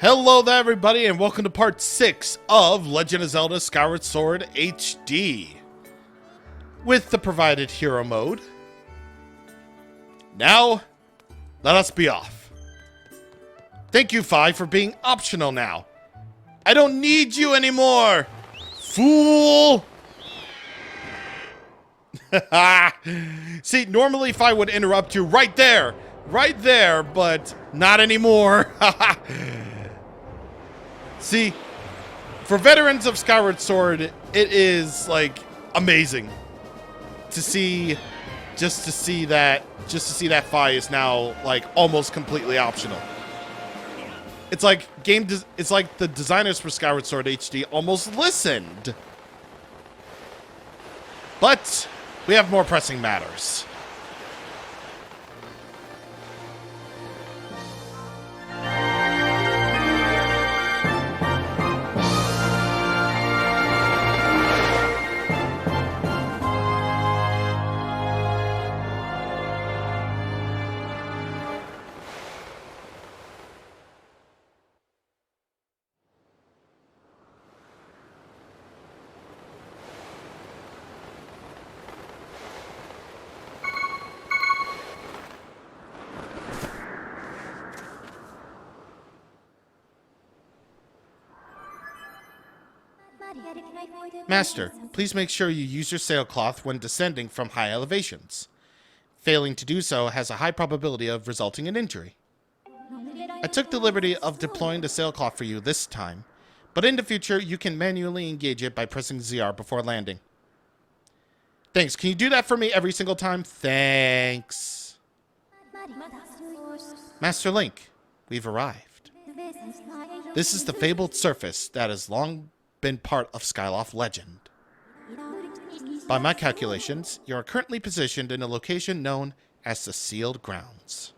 Hello there, everybody, and welcome to part 6 of Legend of Zelda Skyward Sword HD. With the provided hero mode. Now, let us be off. Thank you, Fi, for being optional now. I don't need you anymore, fool! See, normally Fi would interrupt you right there, but not anymore. See, for veterans of Skyward Sword, it is like amazing to see, just to see that Fi is now like almost completely optional. It's like it's like the designers for Skyward Sword HD almost listened. But we have more pressing matters. Master, please make sure you use your sailcloth when descending from high elevations. Failing to do so has a high probability of resulting in injury. I took the liberty of deploying the sailcloth for you this time, but in the future you can manually engage it by pressing ZR before landing. Thanks. Can you do that for me every single time? Thanks. Master Link, we've arrived. This is the fabled surface that has long been part of Skyloft legend. By my calculations, you are currently positioned in a location known as the Sealed Grounds.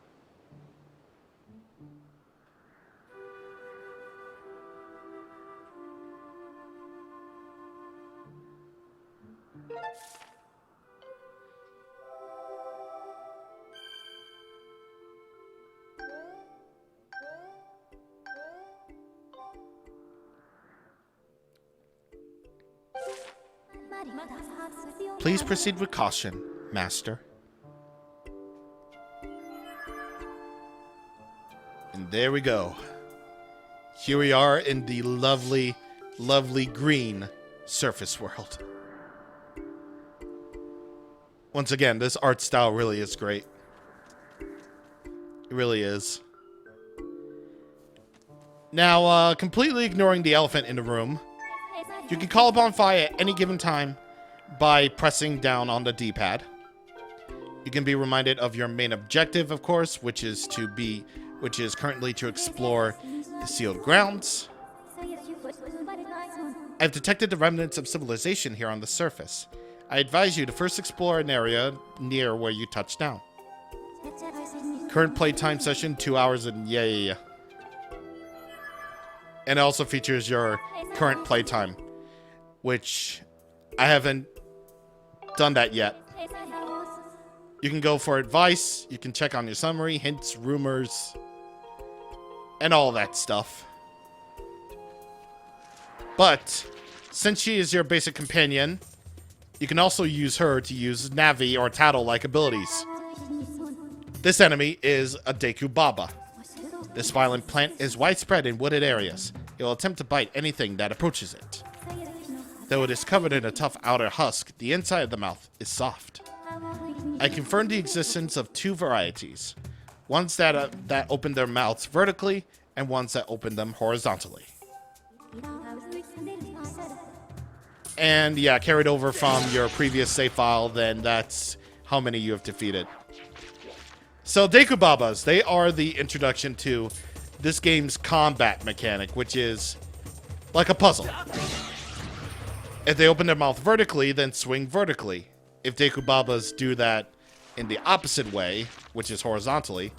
Please proceed with caution, Master. And there we go. Here we are in the lovely, lovely green surface world. Once again, this art style really is great. It really is. Now, completely ignoring the elephant in the room, you can call upon Fi at any given time by pressing down on the D-pad. You can be reminded of your main objective, of course, which is currently to explore the Sealed Grounds. I've detected the remnants of civilization here on the surface. I advise you to first explore an area near where you touched down. Current playtime session 2 hours and yay. And it also features your current playtime, which I haven't done that yet. You can go for advice, you can check on your summary, hints, rumors, and all that stuff. But since she is your basic companion, you can also use her to use Navi or Tattle-like abilities. This enemy is a Decuba. This violent plant is widespread in wooded areas. It will attempt to bite anything that approaches it. Though it is covered in a tough outer husk, the inside of the mouth is soft. I confirmed the existence of two varieties. Ones that open their mouths vertically, and ones that open them horizontally. And yeah, carried over from your previous save file, then that's how many you have defeated. So Decubabas, they are the introduction to this game's combat mechanic, which is like a puzzle. If they open their mouth vertically, then swing vertically. If Decubabas do that in the opposite way, which is horizontally,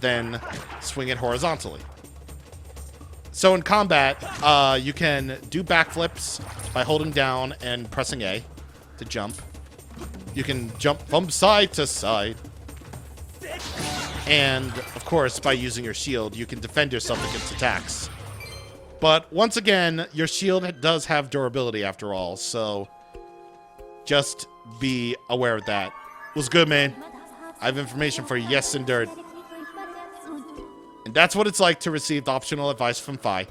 then swing it horizontally. So in combat, you can do backflips by holding down and pressing A to jump. You can jump from side to side. And, of course, by using your shield, you can defend yourself against attacks. But once again, your shield does have durability after all, so just be aware of that. What's good, man? I have information for you. Yes, endured. And that's what it's like to receive optional advice from Fi.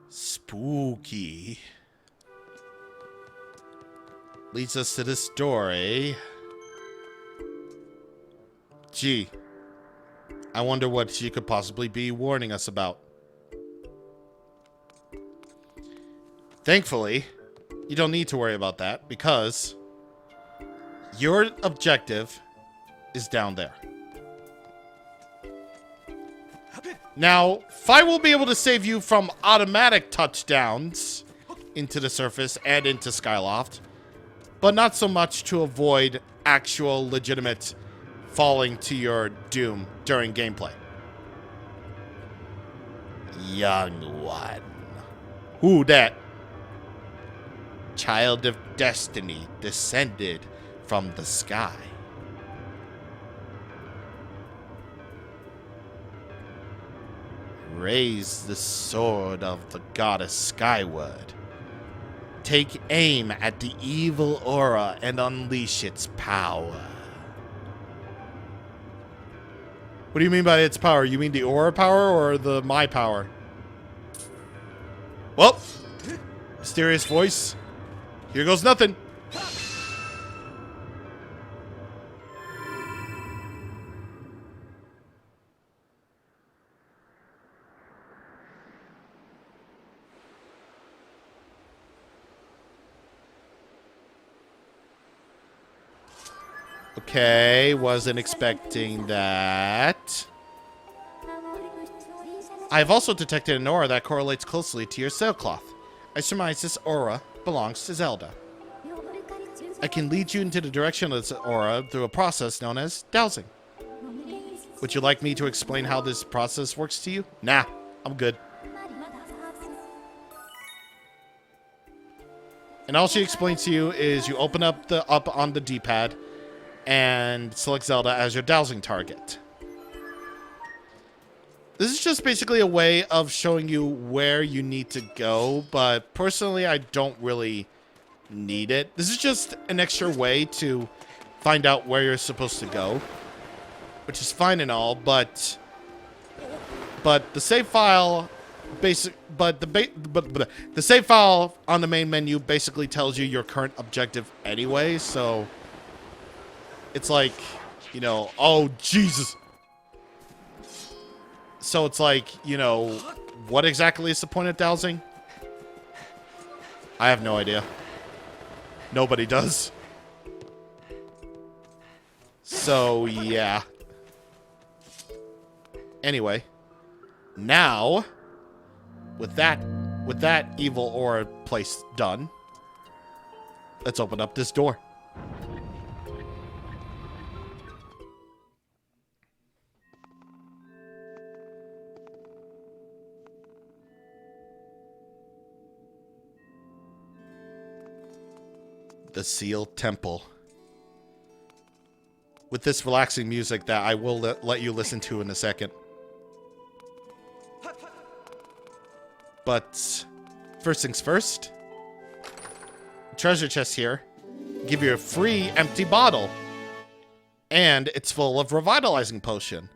Spooky. Leads us to this story. Gee, I wonder what she could possibly be warning us about. Thankfully, you don't need to worry about that because your objective is down there. Now, Fi will be able to save you from automatic touchdowns into the surface and into Skyloft, but not so much to avoid actual legitimate falling to your doom during gameplay. Young one. Who that? Child of destiny descended from the sky. Raise the sword of the goddess Skyward. Take aim at the evil aura and unleash its power. What do you mean by its power? You mean the aura power or the my power? Well, mysterious voice. Here goes nothing. Okay, wasn't expecting that. I have also detected an aura that correlates closely to your sailcloth. I surmise this aura belongs to Zelda. I can lead you into the direction of this aura through a process known as dowsing. Would you like me to explain how this process works to you? Nah, I'm good. And all she explains to you is you open up on the D-pad and select Zelda as your dowsing target. This is just basically a way of showing you where you need to go, but personally I don't really need it. This is just an extra way to find out where you're supposed to go, which is fine and all, but the save file the save file on the main menu basically tells you your current objective anyway, so it's like, you know, oh Jesus. So it's like, you know, what exactly is the point of dowsing? I have no idea. Nobody does. So, yeah. Anyway, now with that evil aura place done, let's open up this door. The Sealed Temple. With this relaxing music that I will let you listen to in a second. But first things first. Treasure chest here. Give you a free empty bottle. And it's full of revitalizing potion.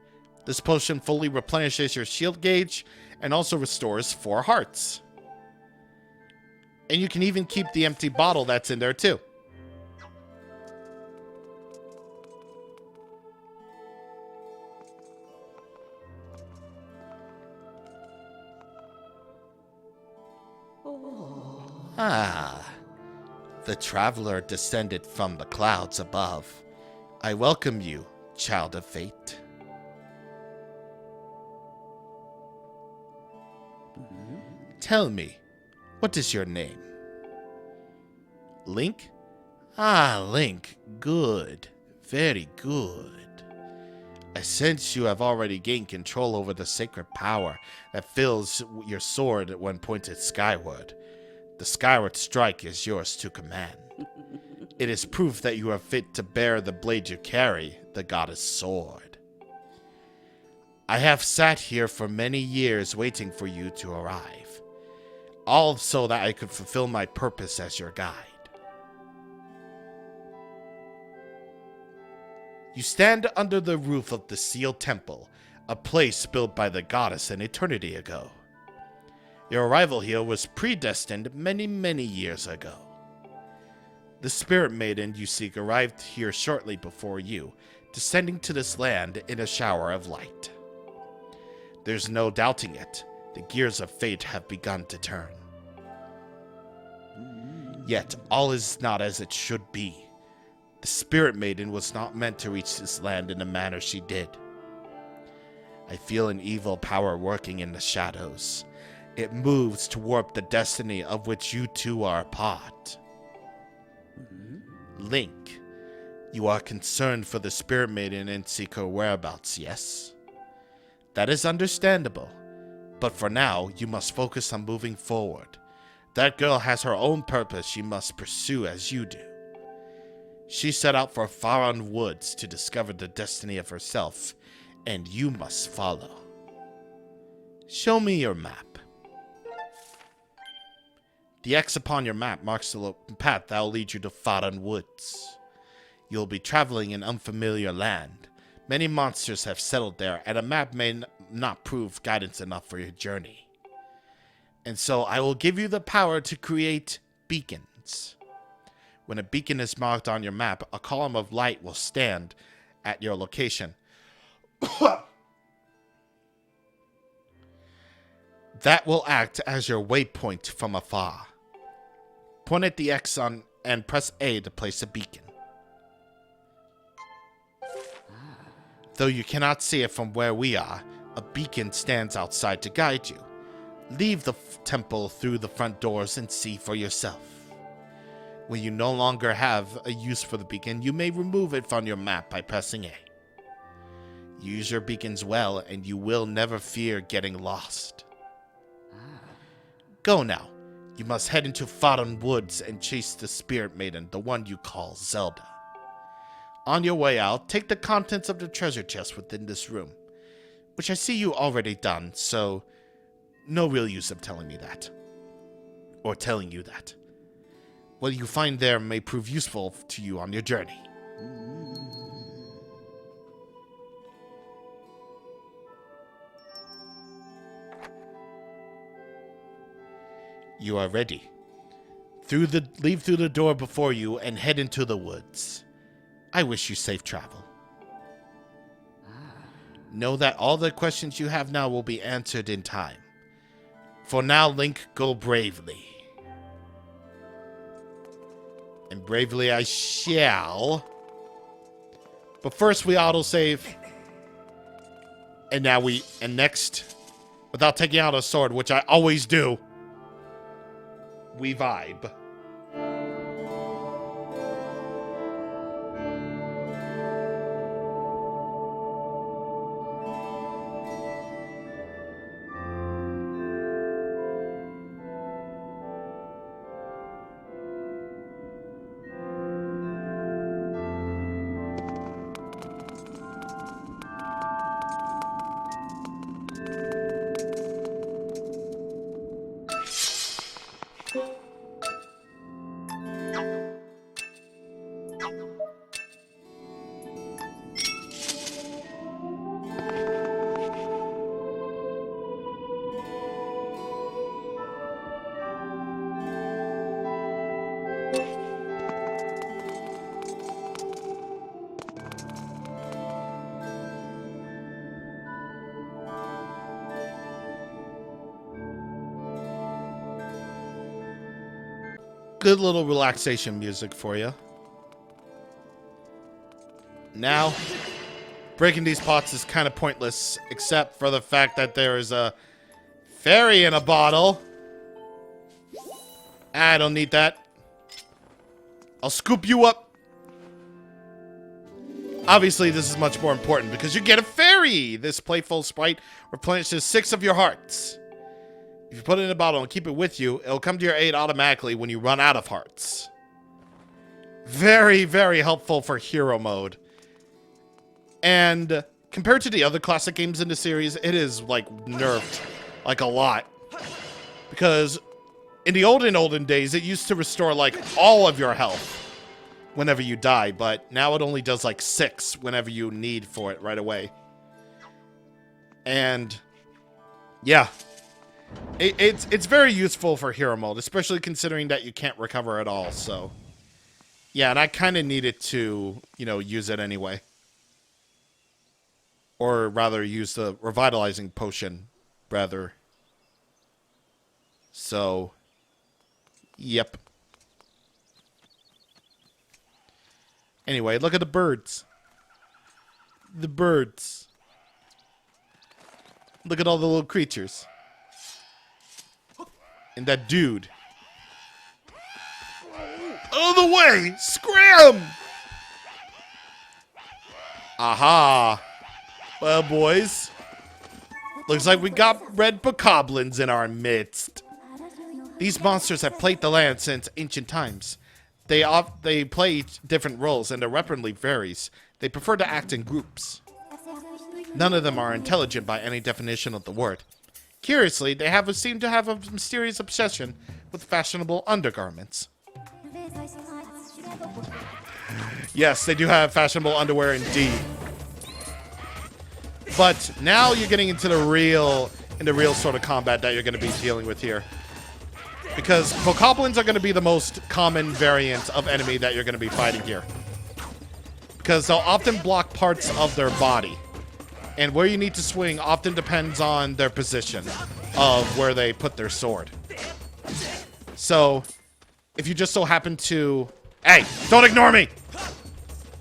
This potion fully replenishes your shield gauge and also restores 4 hearts. And you can even keep the empty bottle that's in there too. Ah, the traveler descended from the clouds above. I welcome you, child of fate. Tell me, what is your name? Link? Ah, Link. Good. Very good. I sense you have already gained control over the sacred power that fills your sword when pointed skyward. The Skyward strike is yours to command. It is proof that you are fit to bear the blade you carry, the goddess sword. I have sat here for many years waiting for you to arrive, all so that I could fulfill my purpose as your guide. You stand under the roof of the Sealed Temple, a place built by the goddess an eternity ago. Your arrival here was predestined many, many years ago. The spirit maiden you seek arrived here shortly before you, descending to this land in a shower of light. There's no doubting it. The gears of fate have begun to turn. Yet all is not as it should be. The spirit maiden was not meant to reach this land in the manner she did. I feel an evil power working in the shadows. It moves to warp the destiny of which you two are a part. Link, you are concerned for the spirit maiden and seek her whereabouts, yes? That is understandable, but for now, you must focus on moving forward. That girl has her own purpose she must pursue as you do. She set out for Farron Woods to discover the destiny of herself, and you must follow. Show me your map. The X upon your map marks the path that will lead you to Farron Woods. You'll be traveling in unfamiliar land. Many monsters have settled there, and a map may not prove guidance enough for your journey. And so I will give you the power to create beacons. When a beacon is marked on your map, a column of light will stand at your location. That will act as your waypoint from afar. Point at the X on and press A to place a beacon. Though you cannot see it from where we are, a beacon stands outside to guide you. Leave the temple through the front doors and see for yourself. When you no longer have a use for the beacon, you may remove it from your map by pressing A. Use your beacons well, and you will never fear getting lost. Go now. You must head into Farron Woods and chase the spirit maiden, the one you call Zelda. On your way out, take the contents of the treasure chest within this room, which I see you already done, so no real use of telling me that. Or telling you that. What you find there may prove useful to you on your journey. You are ready. Leave through the door before you and head into the woods. I wish you safe travel. Know that all the questions you have now will be answered in time. For now, Link, go bravely. And bravely I shall. But first we autosave. And next, without taking out a sword, which I always do, we vibe. Good little relaxation music for you. Now, breaking these pots is kind of pointless, except for the fact that there is a fairy in a bottle. I don't need that. I'll scoop you up. Obviously, this is much more important because you get a fairy. This playful sprite replenishes 6 of your hearts. If you put it in a bottle and keep it with you, it'll come to your aid automatically when you run out of hearts. Very, very helpful for hero mode. And compared to the other classic games in the series, it is, like, nerfed, like, a lot. Because in the olden days, it used to restore, like, all of your health whenever you die, but now it only does, like, 6 whenever you need for it right away. And, yeah. It's very useful for hero mode, especially considering that you can't recover at all, so. Yeah, and I kind of needed to, you know, use it anyway. Or rather, use the revitalizing potion, rather. So, yep. Anyway, look at the birds. The birds. Look at all the little creatures. And that dude. Out of the way! Scram! Aha! Well, boys. Looks like we got red bokoblins in our midst. These monsters have plagued the land since ancient times. They play different roles, and their weaponry varies. They prefer to act in groups. None of them are intelligent by any definition of the word. Curiously, they seem to have a mysterious obsession with fashionable undergarments. Yes, they do have fashionable underwear indeed. But now you're getting into the real sort of combat that you're going to be dealing with here. Because bokoblins are going to be the most common variant of enemy that you're going to be fighting here. Because they'll often block parts of their body. And where you need to swing often depends on their position of where they put their sword. So, if you just so happen to... Hey, don't ignore me!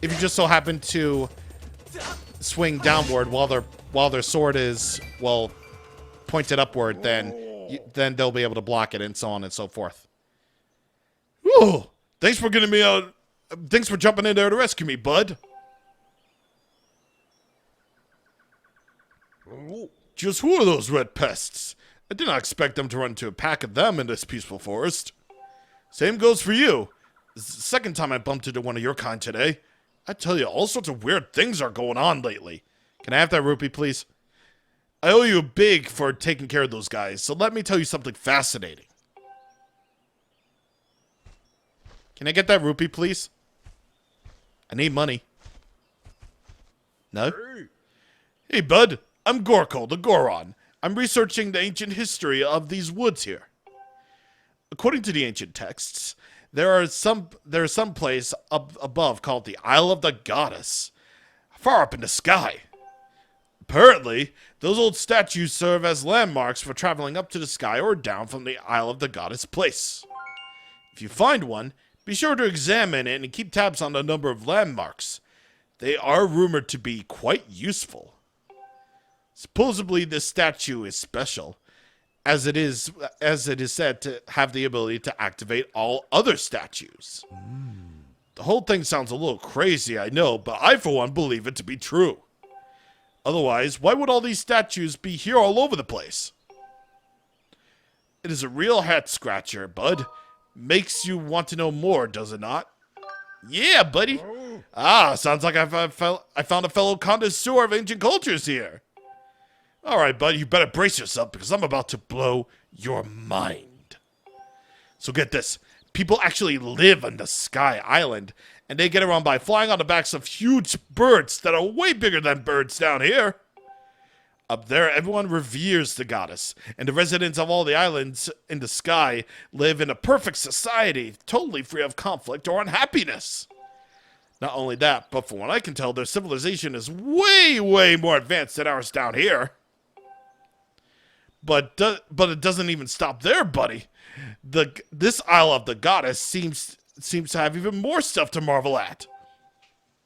If you just so happen to swing downward while their sword is, well, pointed upward, then they'll be able to block it, and so on and so forth. Ooh, thanks for getting me out. Thanks for jumping in there to rescue me, bud. Just who are those red pests? I did not expect them to run into a pack of them in this peaceful forest. Same goes for you. This is the second time I bumped into one of your kind today. I tell you, all sorts of weird things are going on lately. Can I have that rupee, please? I owe you big for taking care of those guys, so let me tell you something fascinating. Can I get that rupee, please? I need money. No? Hey, bud. I'm Gorko, the Goron. I'm researching the ancient history of these woods here. According to the ancient texts, there is some place up above called the Isle of the Goddess, far up in the sky. Apparently, those old statues serve as landmarks for traveling up to the sky or down from the Isle of the Goddess place. If you find one, be sure to examine it and keep tabs on the number of landmarks. They are rumored to be quite useful. Supposedly, this statue is special, as it is said to have the ability to activate all other statues. The whole thing sounds a little crazy, I know, but I, for one, believe it to be true. Otherwise, why would all these statues be here all over the place? It is a real head-scratcher, bud. Makes you want to know more, does it not? Yeah, buddy. Ah, sounds like I found a fellow connoisseur of ancient cultures here. All right, bud, you better brace yourself because I'm about to blow your mind. So get this. People actually live on the Sky Island, and they get around by flying on the backs of huge birds that are way bigger than birds down here. Up there, everyone reveres the goddess, and the residents of all the islands in the sky live in a perfect society, totally free of conflict or unhappiness. Not only that, but from what I can tell, their civilization is way, way more advanced than ours down here. But it doesn't even stop there, buddy. This Isle of the Goddess seems to have even more stuff to marvel at.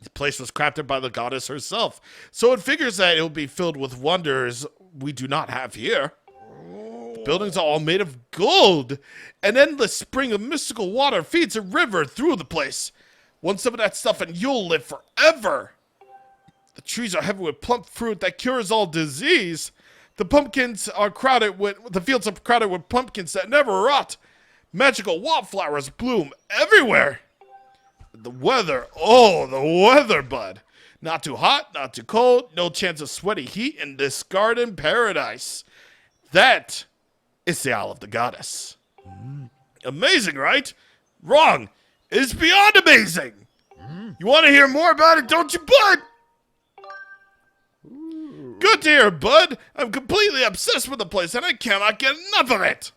The place was crafted by the goddess herself, so it figures that it will be filled with wonders we do not have here. The buildings are all made of gold. An endless spring of mystical water feeds a river through the place. Want some of that stuff and you'll live forever. The trees are heavy with plump fruit that cures all disease. The fields are crowded with pumpkins that never rot. Magical wildflowers bloom everywhere. The weather, bud. Not too hot, not too cold, no chance of sweaty heat in this garden paradise. That is the Isle of the Goddess. Amazing, right? Wrong. It's beyond amazing. You want to hear more about it, don't you, bud? Good to hear, bud. I'm completely obsessed with the place, and I cannot get enough of it.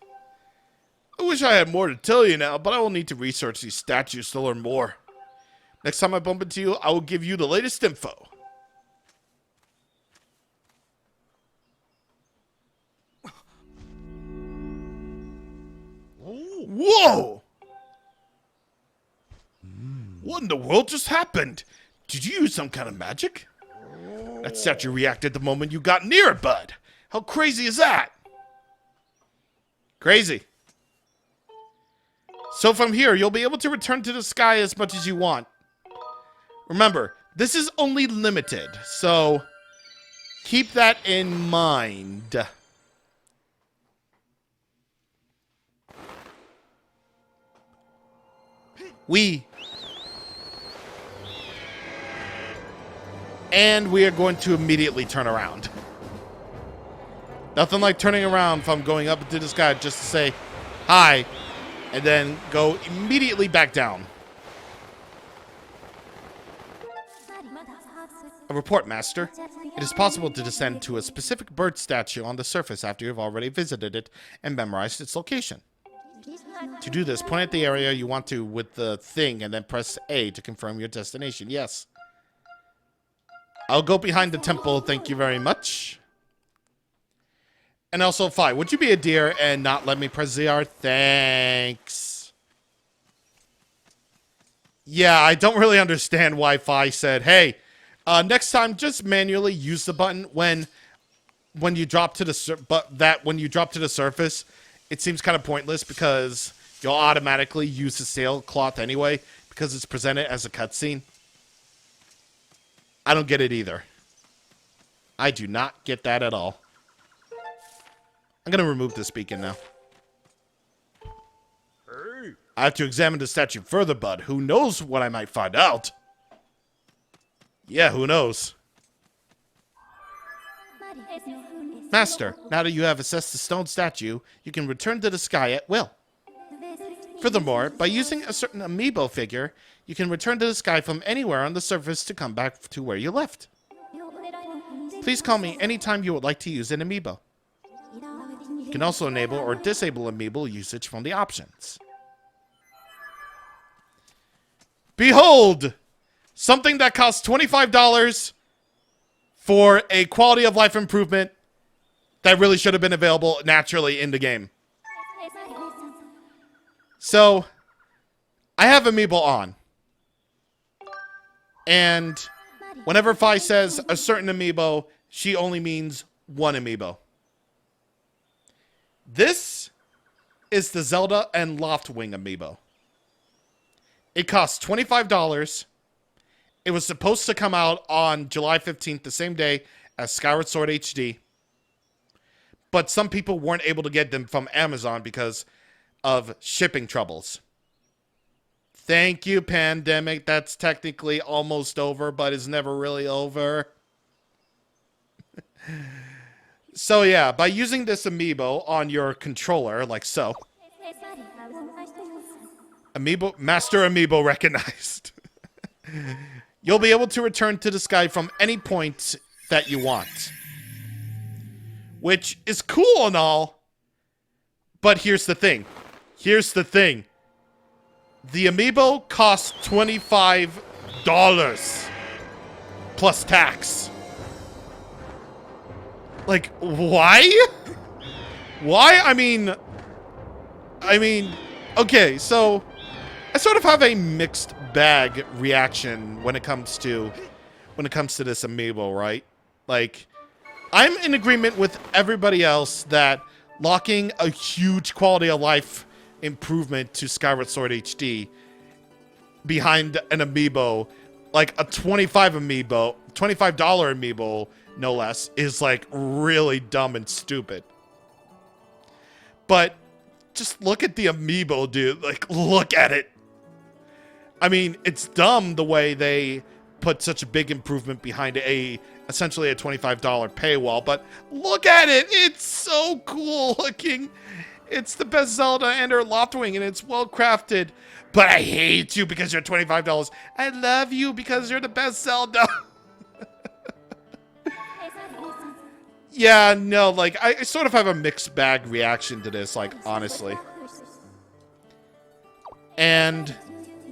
I wish I had more to tell you now, but I will need to research these statues to learn more. Next time I bump into you, I will give you the latest info. Whoa! What in the world just happened? Did you use some kind of magic? That statue reacted the moment you got near it, bud. How crazy is that? Crazy. So from here, you'll be able to return to the sky as much as you want. Remember, this is only limited, so keep that in mind. And we are going to immediately turn around. Nothing like turning around from going up into the sky just to say hi, and then go immediately back down. A report, Master. It is possible to descend to a specific bird statue on the surface after you have already visited it and memorized its location. To do this, point at the area you want to with the thing and then press A to confirm your destination. Yes. I'll go behind the temple, thank you very much. And also, Fi, would you be a dear and not let me press ZR? Thanks. Yeah, I don't really understand why Fi said, hey, next time just manually use the button when you drop to the surface. It seems kind of pointless because you'll automatically use the sailcloth anyway because it's presented as a cutscene. I don't get it either. I do not get that at all. I'm going to remove this beacon now. Hey. I have to examine the statue further, bud. Who knows what I might find out? Yeah, who knows? Master, now that you have assessed the stone statue, you can return to the sky at will. Furthermore, by using a certain amiibo figure, you can return to the sky from anywhere on the surface to come back to where you left. Please call me anytime you would like to use an amiibo. You can also enable or disable amiibo usage from the options. Behold! Something that costs $25 for a quality of life improvement that really should have been available naturally in the game. So, I have amiibo on. And whenever Fi says a certain amiibo, she only means one amiibo. This is the Zelda and Loftwing amiibo. It costs $25. It was supposed to come out on July 15th, the same day as Skyward Sword HD. But some people weren't able to get them from Amazon because of shipping troubles. Thank you, pandemic. That's technically almost over, but is never really over. So yeah, by using this amiibo on your controller, like so. Master amiibo recognized. You'll be able to return to the sky from any point that you want. Which is cool and all, but here's the thing. Here's the thing. The amiibo costs $25 plus tax. Like, why? Why? I mean, okay, so I sort of have a mixed bag reaction when it comes to this amiibo, right? Like, I'm in agreement with everybody else that locking a huge quality of life improvement to Skyward Sword HD behind an amiibo, like a $25 amiibo, no less, is like really dumb and stupid. But just look at the amiibo, dude. Like, look at it. I mean, it's dumb the way they put such a big improvement behind essentially a $25 paywall, but look at it. It's so cool looking. It's the best Zelda and her Loftwing, and it's well crafted. But I hate you because you're $25. I love you because you're the best Zelda. Yeah, no, like, I sort of have a mixed bag reaction to this, like, honestly. And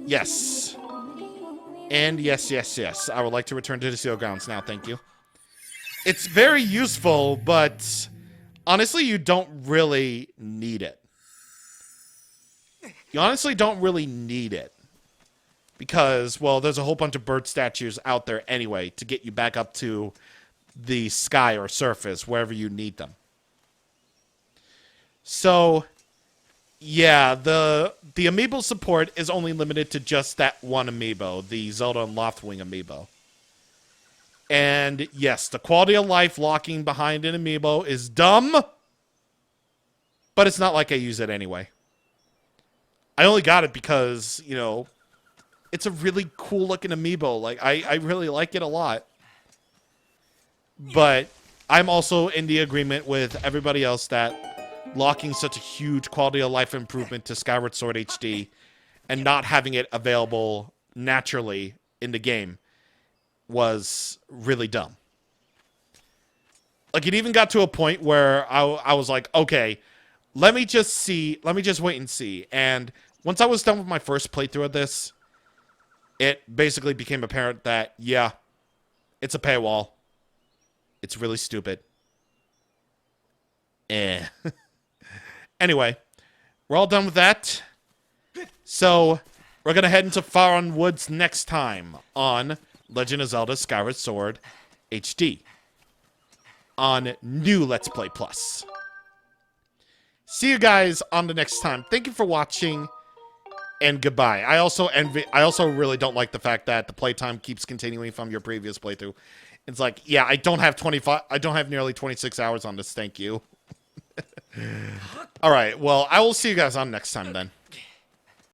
yes. And yes. I would like to return to the Seal Grounds now, thank you. It's very useful, but honestly, you don't really need it. You honestly don't really need it. Because, well, there's a whole bunch of bird statues out there anyway to get you back up to the sky or surface, wherever you need them. So, yeah, the amiibo support is only limited to just that one amiibo, the Zelda and Loftwing amiibo. And yes, the quality of life locking behind an amiibo is dumb, but it's not like I use it anyway. I only got it because, you know, it's a really cool looking amiibo. Like, I really like it a lot. But I'm also in the agreement with everybody else that locking such a huge quality of life improvement to Skyward Sword HD and not having it available naturally in the game was really dumb. Like, it even got to a point where I was like, okay, let me just wait and see. And once I was done with my first playthrough of this, it basically became apparent that, yeah, it's a paywall. It's really stupid. Anyway, we're all done with that. So, we're going to head into Farron Woods next time on Legend of Zelda Skyward Sword HD on New Let's Play Plus. See you guys on the next time. Thank you for watching, and goodbye. I also really don't like the fact that the playtime keeps continuing from your previous playthrough. It's like, yeah, I don't have nearly 26 hours on this, thank you. Alright, well, I will see you guys on next time then.